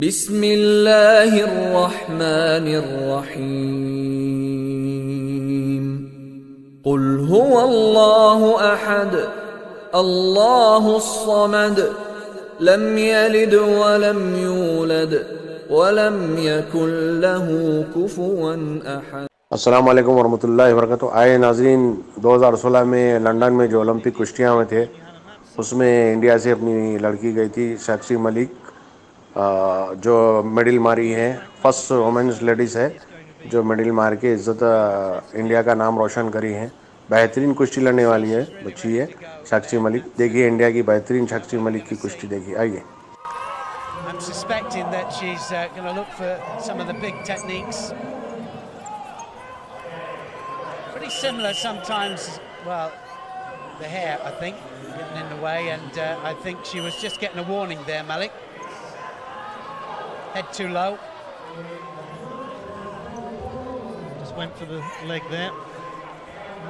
بسم الله الرحمن الرحيم قل هو الله أحد الله الصمد لم يلد ولم يولد ولم يكن له كفوا أحد. अस्सलाम वालेकुम वरहमतुल्लाहि वबरकातुहू। आए नाज़रीन, 2016 में लंदन में जो ओलंपिक कुश्तियाँ में थे उसमें इंडिया से अपनी लड़की गई थी साक्षी मलिक, जो मेडल मारी है। फर्स्ट वुमेन्स लेडीज़ है जो मेडल मार के इज़्ज़त इंडिया का नाम रोशन करी है। बेहतरीन कुश्ती लड़ने वाली है बच्ची है साक्षी मलिक। देखिए इंडिया की बेहतरीन साक्षी मलिक की कुश्ती देखिए, आइए। I'm suspecting that she's going to look for some of the big techniques. Pretty similar sometimes. Well, the hair, I think, getting in the way, and I think she was just getting a warning there, Malik. Head too low. Just went for the leg there.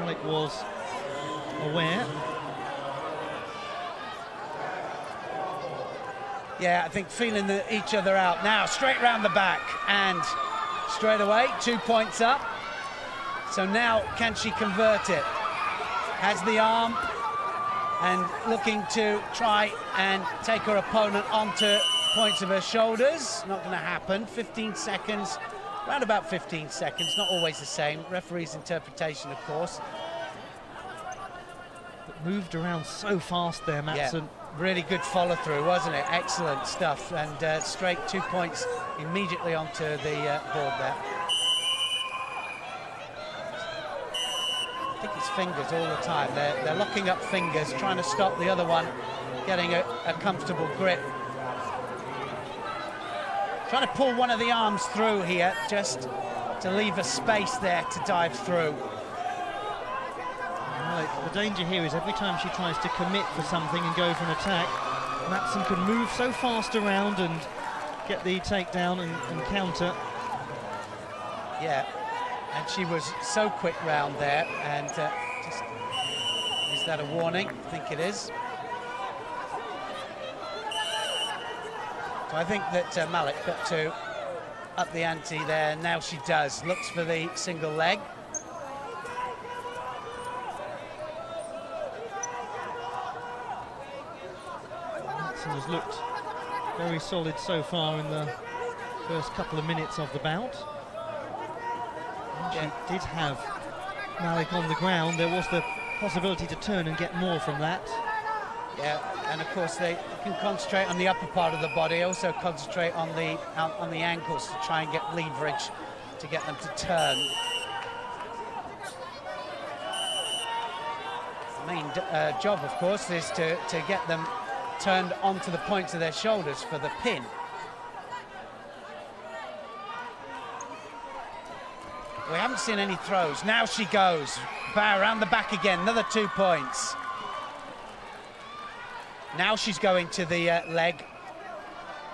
Malik was aware. Yeah, I think feeling each other out. Now, straight round the back, and straight away, 2 points up. So now, can she convert it? Has the arm, and looking to try and take her opponent onto points of her shoulders. Not going to happen. 15 seconds, around about 15 seconds, not always the same. Referee's interpretation, of course. But moved around so fast there, Matson. Yeah, really good follow through, wasn't it? Excellent stuff, and straight 2 points immediately onto the board there. I think it's fingers all the time. They're locking up fingers, trying to stop the other one getting a comfortable grip. Trying to pull one of the arms through here, just to leave a space there to dive through. Right, the danger here is every time she tries to commit for something and go for an attack, Matson can move so fast around and get the takedown and counter. Yeah, and she was so quick round there, and just, is that a warning? I think it is. So I think that Malik got to up the ante there. Now she does. Looks for the single leg. Matson has looked very solid so far in the first couple of minutes of the bout. And she did have Malik on the ground. There was the possibility to turn and get more from that. Yeah, and of course they can concentrate on the upper part of the body, also concentrate on the ankles to try and get leverage to get them to turn. The main job, of course, is to get them turned onto the points of their shoulders for the pin. We haven't seen any throws. Now she goes. Bow around the back again, another 2 points. Now she's going to the leg,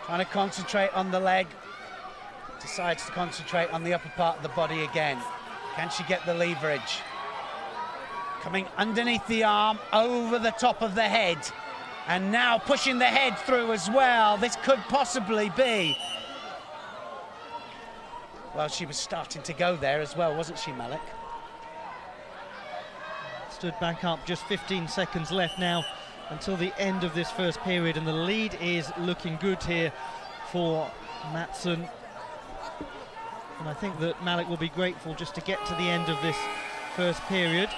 trying to concentrate on the leg, decides to concentrate on the upper part of the body again. Can she get the leverage? Coming underneath the arm, over the top of the head, and now pushing the head through as well. This could possibly be. Well, she was starting to go there as well, wasn't she, Malik? Stood back up, just 15 seconds left now until the end of this first period, and the lead is looking good here for Matson. And I think that Malik will be grateful just to get to the end of this first period.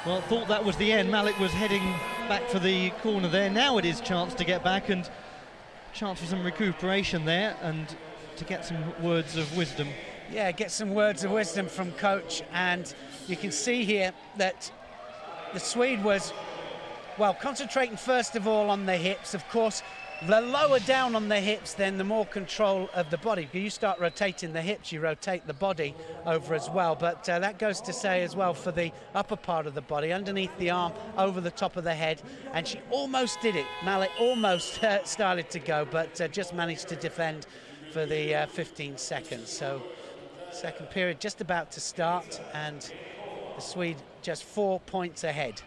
Well, thought that was the end. Malik was heading back for the corner there. Now it is chance to get back and chance for some recuperation there and to get some words of wisdom. Yeah, get some words of wisdom from coach, and you can see here that the Swede was, well, concentrating first of all on the hips. Of course, the lower down on the hips, then the more control of the body. You start rotating the hips, you rotate the body over as well. But that goes to say as well for the upper part of the body, underneath the arm, over the top of the head. And she almost did it. Malik almost started to go, but just managed to defend for the 15 seconds. So second period just about to start, and the Swede just 4 points ahead.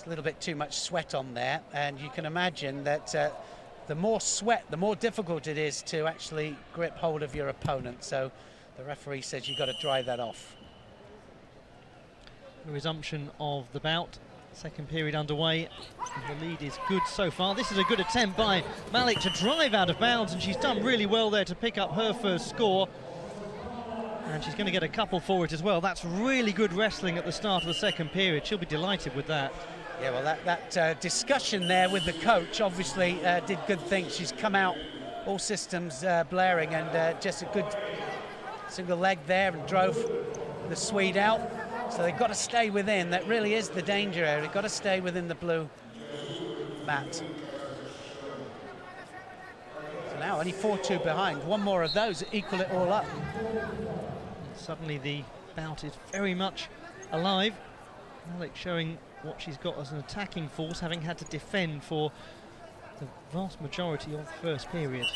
a little bit too much sweat on there, and you can imagine that the more sweat, the more difficult it is to actually grip hold of your opponent. So the referee says you've got to dry that off. The resumption of the bout. Second period underway. The lead is good so far. This is a good attempt by Malik to drive out of bounds, and she's done really well there to pick up her first score. And she's going to get a couple for it as well. That's really good wrestling at the start of the second period. She'll be delighted with that. Yeah, well, that discussion there with the coach obviously did good things. She's come out, all systems blaring, and just a good single leg there and drove the Swede out. So they've got to stay within. That really is the danger area. They've got to stay within the blue mat. So now only 4-2 behind. One more of those equal it all up. Suddenly the bout is very much alive. Malik showing what she's got as an attacking force, having had to defend for the vast majority of the first period.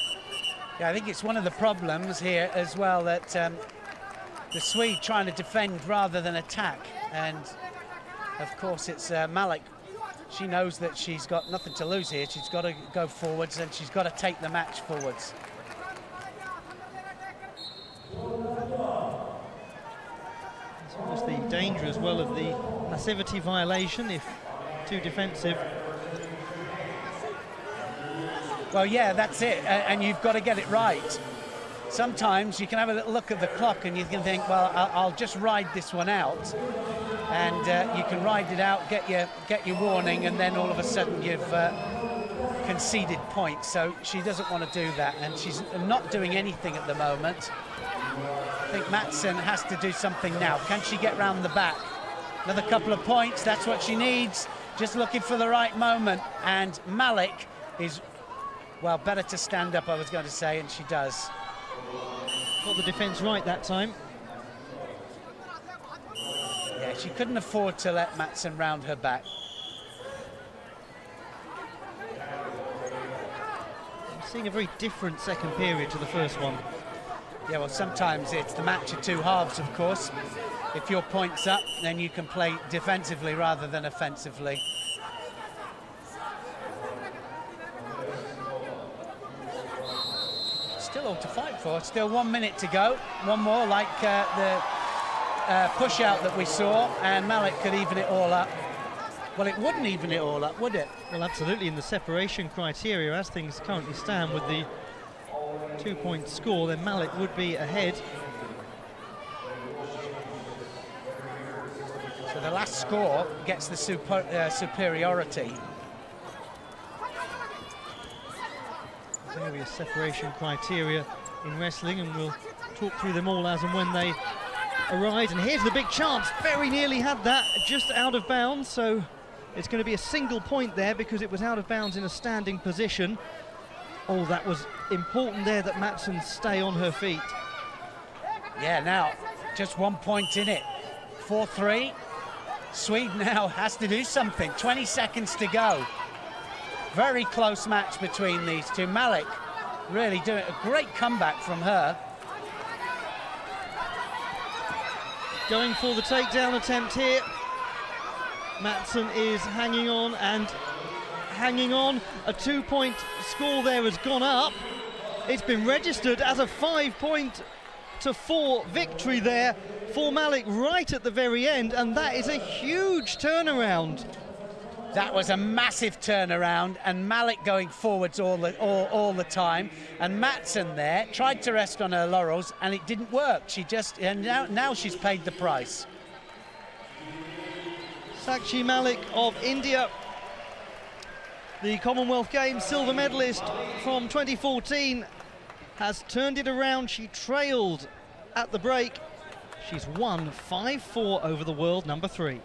Yeah, I think it's one of the problems here as well, that the Swede trying to defend rather than attack. And of course it's Malik. She knows that she's got nothing to lose here. She's got to go forwards, and she's got to take the match forwards. It's almost the danger as well of the passivity violation if too defensive. Well, yeah, that's it, and you've got to get it right. Sometimes you can have a little look at the clock and you can think, well, I'll just ride this one out, and you can ride it out, get your warning, and then all of a sudden you've conceded points. So she doesn't want to do that, and she's not doing anything at the moment. I think Matson has to do something now. Can she get round the back? Another couple of points, that's what she needs. Just looking for the right moment, and Malik is, well, better to stand up, I was going to say, and she does. Got the defence right that time. Yeah, she couldn't afford to let Matson round her back. I'm seeing a very different second period to the first one. Yeah, well, sometimes it's the match of two halves, of course. If your point's up, then you can play defensively rather than offensively. Still all to fight for. Still 1 minute to go. One more, like the push out that we saw, and Malik could even it all up. Well, it wouldn't even it all up, would it? Well, absolutely. In the separation criteria, as things currently stand with the 2-point score, then Malik would be ahead. So the last score gets the superiority. Various separation criteria in wrestling, and we'll talk through them all as and when they arise. And here's the big chance. Very nearly had that, just out of bounds, so it's going to be a single point there because it was out of bounds in a standing position. Oh, that was important there that Matson stay on her feet. Yeah, now just 1 point in it. 4-3. Sweden now has to do something. 20 seconds to go. Very close match between these two. Malik really doing a great comeback from her. Going for the takedown attempt here. Matson is hanging on and hanging on. A 2-point score there has gone up. It's been registered as a 5-4 victory there for Malik right at the very end, and that is a huge turnaround. That was a massive turnaround, and Malik going forwards all the time. And Matson there tried to rest on her laurels, and it didn't work. She just, and now she's paid the price. Sakshi Malik of India, the Commonwealth Games silver medalist from 2014, has turned it around. She trailed at the break. She's won 5-4 over the world number 3.